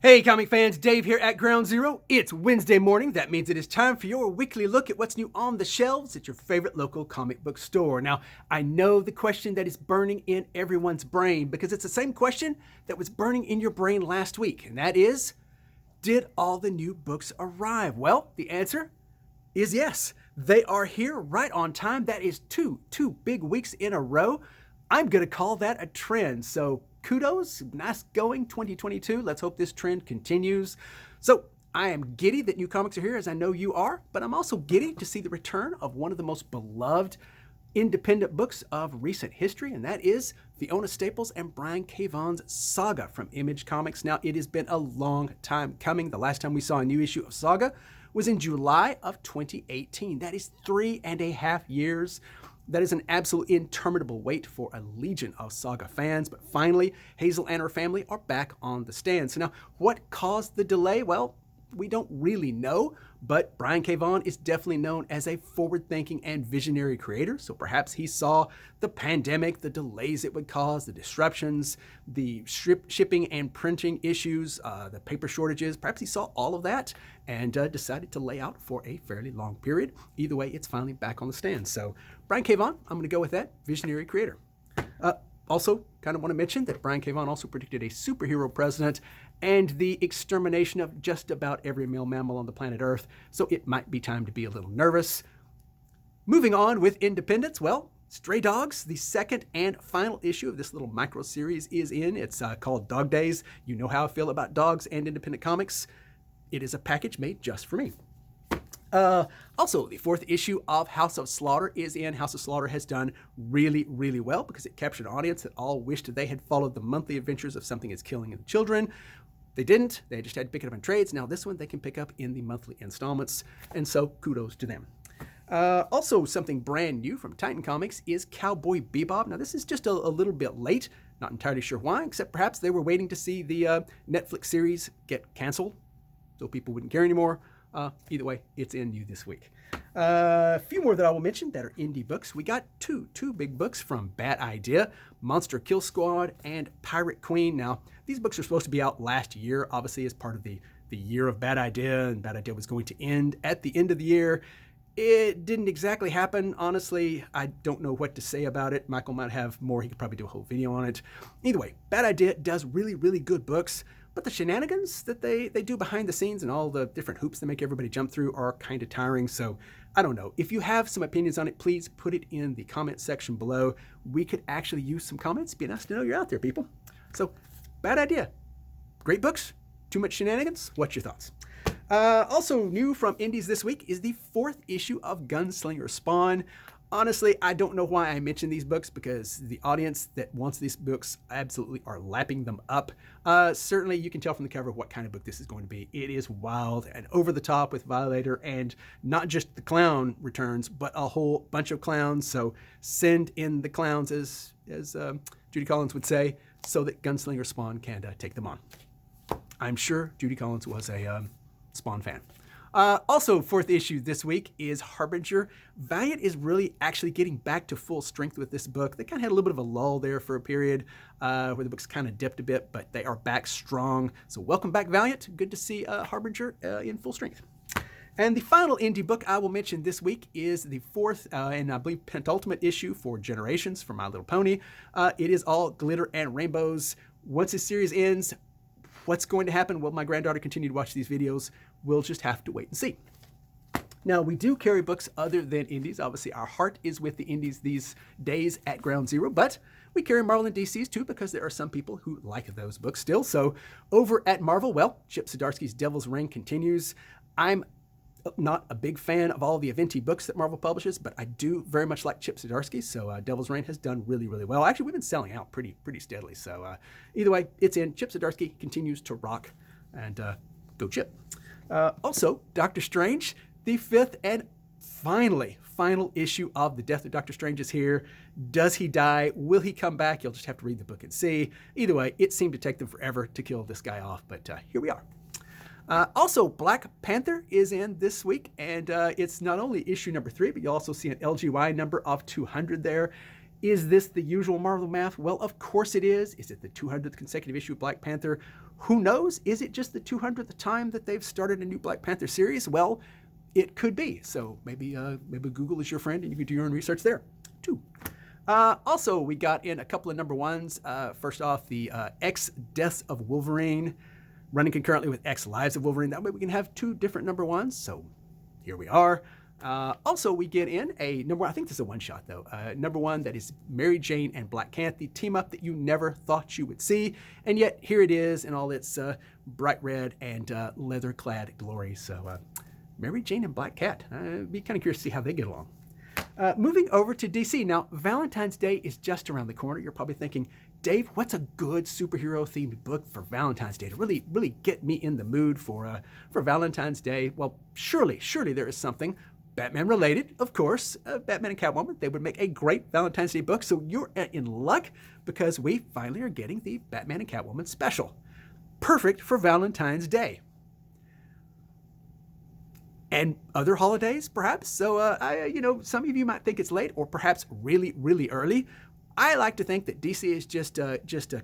Hey comic fans, Dave here at Ground Zero. It's Wednesday morning. That means it is time for your weekly look at what's new on the shelves at your favorite local comic book store. Now, I know the question that is burning in everyone's brain because it's the same question that was burning in your brain last week, and that is, did all the new books arrive? Well, the answer is yes. They are here right on time. That is two big weeks in a row. I'm going to call that a trend. So kudos, nice going 2022. Let's hope this trend continues. So I am giddy that new comics are here, as I know you are, but I'm also giddy to see the return of one of the most beloved independent books of recent history, and that is Fiona Staples and Brian K. Vaughan's Saga from Image Comics. Now, it has been a long time coming. The last time we saw a new issue of Saga was in July of 2018. That is 3.5 years. That is an absolute interminable wait for a legion of Saga fans, but finally, Hazel and her family are back on the stand. So now, what caused the delay? Well, we don't really know, but Brian K. Vaughan is definitely known as a forward-thinking and visionary creator, so perhaps he saw the pandemic, the delays it would cause, the disruptions, the shipping and printing issues, the paper shortages. Perhaps he saw all of that and decided to lay out for a fairly long period. Either way, it's finally back on the stand. So Brian K. Vaughan, I'm going to go with that, visionary creator. Also, kind of want to mention that Brian K. Vaughan also predicted a superhero president and the extermination of just about every male mammal on the planet Earth, so it might be time to be a little nervous. Moving on with independence, well, Stray Dogs, the second and final issue of this little micro-series is in. It's called Dog Days. You know how I feel about dogs and independent comics. It is a package made just for me. Also, the fourth issue of House of Slaughter is in. House of Slaughter has done really, really well because it captured an audience that all wished they had followed the monthly adventures of Something is Killing the Children. They didn't. They just had to pick it up in trades. Now this one they can pick up in the monthly installments, and so kudos to them. Also, something brand new from Titan Comics is Cowboy Bebop. Now this is just a little bit late. Not entirely sure why, except perhaps they were waiting to see the Netflix series get canceled so people wouldn't care anymore. Either way, it's in new this week. A few more that I will mention that are indie books. We got two big books from Bad Idea, Monster Kill Squad and Pirate Queen. Now, these books are supposed to be out last year, obviously as part of the year of Bad Idea, and Bad Idea was going to end at the end of the year. It didn't exactly happen. Honestly, I don't know what to say about it. Michael might have more. He could probably do a whole video on it. Either way, Bad Idea does really, really good books. But the shenanigans that they do behind the scenes and all the different hoops that make everybody jump through are kind of tiring. So I don't know. If you have some opinions on it, please put it in the comment section below. We could actually use some comments. Be nice to know you're out there, people. So Bad Idea. Great books. Too much shenanigans. What's your thoughts? Also new from indies this week is the fourth issue of Gunslinger Spawn. Honestly, I don't know why I mention these books because the audience that wants these books absolutely are lapping them up. Certainly, you can tell from the cover what kind of book this is going to be. It is wild and over the top with Violator, and not just the clown returns, but a whole bunch of clowns. So send in the clowns, as Judy Collins would say, so that Gunslinger Spawn can take them on. I'm sure Judy Collins was a Spawn fan. Also, fourth issue this week is Harbinger. Valiant is really actually getting back to full strength with this book. They kind of had a little bit of a lull there for a period where the book's kind of dipped a bit, but they are back strong. So welcome back, Valiant. Good to see Harbinger in full strength. And the final indie book I will mention this week is the fourth and I believe penultimate issue for Generations for My Little Pony. It is all glitter and rainbows. Once this series ends, what's going to happen? Will my granddaughter continue to watch these videos? We'll just have to wait and see. Now, we do carry books other than indies. Obviously, our heart is with the indies these days at Ground Zero, but we carry Marvel and DCs too because there are some people who like those books still. So over at Marvel, well, Chip Zdarsky's Devil's Reign continues. I'm not a big fan of all the Aventi books that Marvel publishes, but I do very much like Chip Zdarsky, so Devil's Reign has done really, really well. Actually, we've been selling out pretty steadily, so either way, it's in. Chip Zdarsky continues to rock, and go Chip. Also, Doctor Strange, the fifth and final issue of The Death of Doctor Strange is here. Does he die? Will he come back? You'll just have to read the book and see. Either way, it seemed to take them forever to kill this guy off, but here we are. Also, Black Panther is in this week, and it's not only issue number 3, but you'll also see an LGY number of 200 there. Is this the usual Marvel math? Well, of course it is. Is it the 200th consecutive issue of Black Panther? Who knows? Is it just the 200th time that they've started a new Black Panther series? Well, it could be. So maybe Google is your friend and you can do your own research there too. Also, we got in a couple of number ones. First off, the X Deaths of Wolverine, running concurrently with X Lives of Wolverine. That way we can have 2 different number ones. So here we are. Also, we get in a number one, I think this is a one-shot though, number one that is Mary Jane and Black Cat, the team up that you never thought you would see, and yet here it is in all its bright red and leather-clad glory. So Mary Jane and Black Cat, I'd be kind of curious to see how they get along. Moving over to DC. Now, Valentine's Day is just around the corner. You're probably thinking, Dave, what's a good superhero-themed book for Valentine's Day to really get me in the mood for Valentine's Day? Well, surely there is something Batman-related, of course. Batman and Catwoman, they would make a great Valentine's Day book, so you're in luck because we finally are getting the Batman and Catwoman special. Perfect for Valentine's Day. And other holidays, perhaps. So, some of you might think it's late or perhaps really early. I like to think that DC is just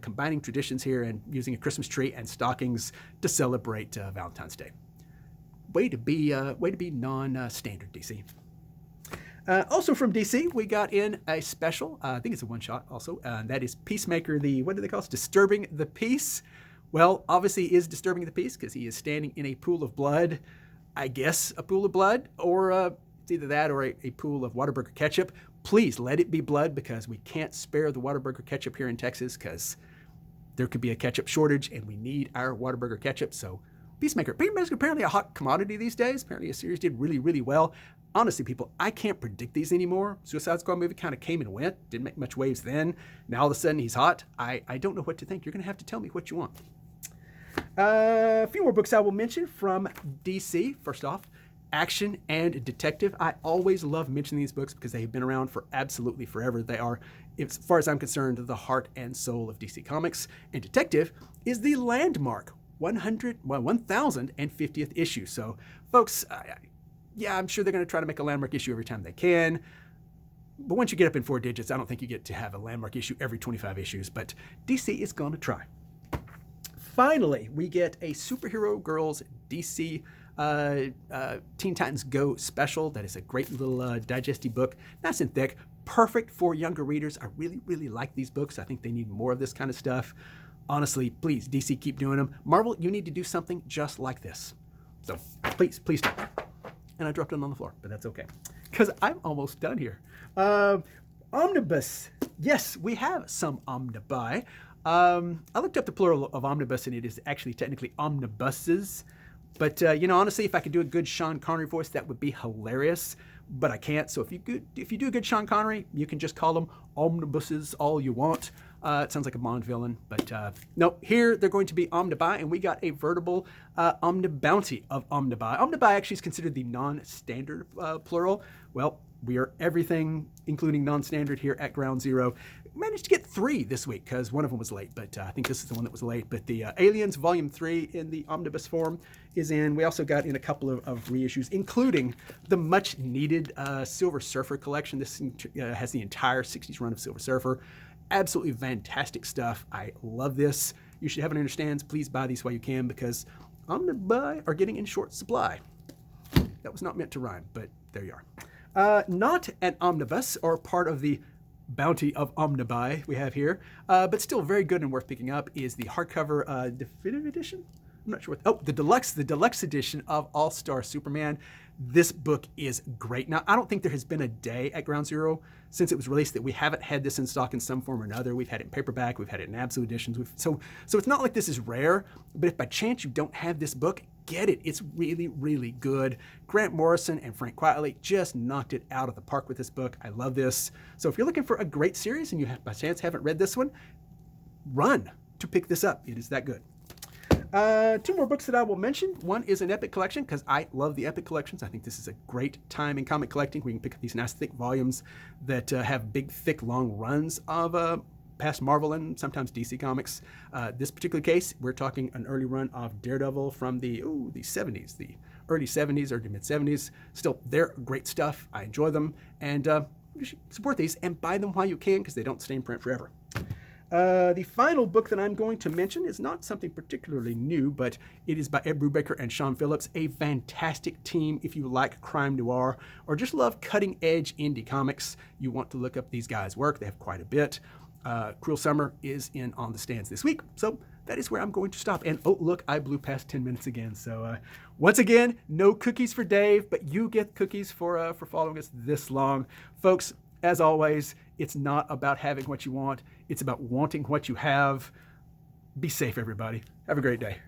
combining traditions here and using a Christmas tree and stockings to celebrate Valentine's Day. Way to be non-standard, DC. Also from DC, we got in a special. I think it's a one-shot also. That is Peacemaker, what do they call it? Disturbing the Peace. Well, obviously he is disturbing the peace because he is standing in a pool of blood. I guess a pool of blood, or it's either that or a pool of Whataburger ketchup. Please let it be blood because we can't spare the Whataburger ketchup here in Texas because there could be a ketchup shortage and we need our Whataburger ketchup. So Peacemaker is apparently a hot commodity these days. Apparently a series did really well. Honestly, people, I can't predict these anymore. Suicide Squad movie kind of came and went. Didn't make much waves then. Now all of a sudden he's hot. I don't know what to think. You're going to have to tell me what you want. A few more books I will mention from DC. First off, Action and Detective. I always love mentioning these books because they have been around for absolutely forever. They are, as far as I'm concerned, the heart and soul of DC Comics. And Detective is the landmark 1050th issue. So, folks, I'm sure they're going to try to make a landmark issue every time they can. But once you get up in 4 digits, I don't think you get to have a landmark issue every 25 issues. But DC is going to try. Finally, we get a Superhero Girls DC Teen Titans Go special. That is a great little digesty book. Nice and thick. Perfect for younger readers. I really like these books. I think they need more of this kind of stuff. Honestly, please, DC, keep doing them. Marvel, you need to do something just like this. So please do. And I dropped it on the floor, but that's okay. Because I'm almost done here. Omnibus. Yes, we have some Omnibuy. I looked up the plural of omnibus, and it is actually technically omnibuses. But, honestly, if I could do a good Sean Connery voice, that would be hilarious. But I can't. So if you do a good Sean Connery, you can just call them omnibuses all you want. It sounds like a Bond villain. But no, here they're going to be Omnibuy, and we got a veritable Omnibounty of Omnibuy. Omnibuy actually is considered the non-standard plural. Well, we are everything, including non-standard here at Ground Zero. Managed to get 3 this week because one of them was late, but I think this is the one that was late. But the Aliens Volume 3 in the omnibus form is in. We also got in a couple of reissues, including the much-needed Silver Surfer collection. This has the entire 60s run of Silver Surfer. Absolutely fantastic stuff. I love this. You should have it in your stands. Please buy these while you can because Omnibuy are getting in short supply. That was not meant to rhyme, but there you are. Not an omnibus or part of the bounty of Omnibuy we have here, but still very good and worth picking up is the hardcover definitive edition. I'm not sure what. The deluxe edition of All-Star Superman. This book is great. Now, I don't think there has been a day at Ground Zero since it was released that we haven't had this in stock in some form or another. We've had it in paperback, we've had it in absolute editions. So it's not like this is rare, but if by chance you don't have this book, get it. It's really good. Grant Morrison and Frank Quitely just knocked it out of the park with this book. I love this. So if you're looking for a great series and you by chance haven't read this one, run to pick this up. It is that good. 2 more books that I will mention. One is an Epic collection because I love the Epic collections. I think this is a great time in comic collecting where you can pick up these nice thick volumes that have big, thick, long runs of past Marvel and sometimes DC comics. This particular case, we're talking an early run of Daredevil from the 70s, the early 70s or the mid 70s. Still, they're great stuff. I enjoy them. And you should support these and buy them while you can because they don't stay in print forever. The final book that I'm going to mention is not something particularly new, but it is by Ed Brubaker and Sean Phillips, a fantastic team if you like crime noir or just love cutting-edge indie comics. You want to look up these guys' work. They have quite a bit. Cruel Summer is in on the stands this week, so that is where I'm going to stop. And oh, look, I blew past 10 minutes again. So once again, no cookies for Dave, but you get cookies for following us this long. Folks, as always, it's not about having what you want. It's about wanting what you have. Be safe, everybody. Have a great day.